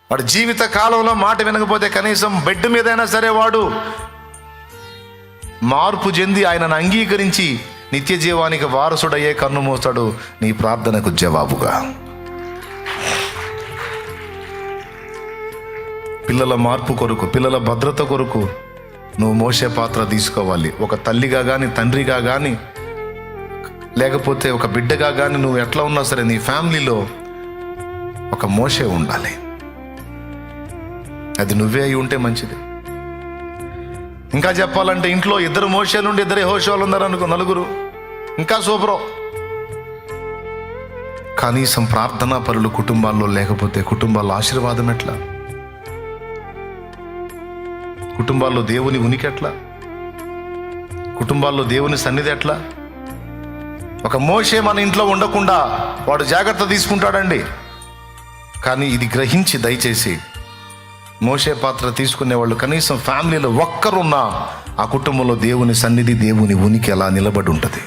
వాడు జీవిత కాలంలో మాట వినకపోతే కనీసం బెడ్ మీదైనా సరే వాడు మార్పు చెంది ఆయనను అంగీకరించి నిత్య జీవానికి వారసుడయ్యే కన్ను మోస్తాడు నీ ప్రార్థనకు జవాబుగా. పిల్లల మార్పు కొరకు, పిల్లల భద్రత కొరకు నువ్వు మోసే పాత్ర తీసుకోవాలి. ఒక తల్లిగా కానీ, తండ్రిగా కానీ, లేకపోతే ఒక బిడ్డగా కానీ, నువ్వు ఎట్లా ఉన్నా సరే నీ ఫ్యామిలీలో ఒక మోసే ఉండాలి. అది నువ్వే అయి ఉంటే మంచిది. ఇంకా చెప్పాలంటే ఇంట్లో 2 మోషేలు ఉండి 2 యెహోషువలు ఉన్నారు అనుకో, నలుగురు, ఇంకా సూపరు. కనీసం ప్రార్థనా పరులు కుటుంబాల్లో లేకపోతే కుటుంబాల్లో ఆశీర్వాదం ఎట్లా? కుటుంబాల్లో దేవుని ఉనికి ఎట్లా? కుటుంబాల్లో దేవుని సన్నిధి ఎట్లా? ఒక మోషే మన ఇంట్లో ఉండకుండా వాడు జాగ్రత్త తీసుకుంటాడండి. కానీ ఇది గ్రహించి దయచేసి మోషే పాత్ర తీసుకునే వాళ్ళు కనీసం ఫ్యామిలీలో ఒక్కరున్నా ఆ కుటుంబంలో దేవుని సన్నిధి, దేవుని ఉనికి అలా నిలబడి ఉంటుంది.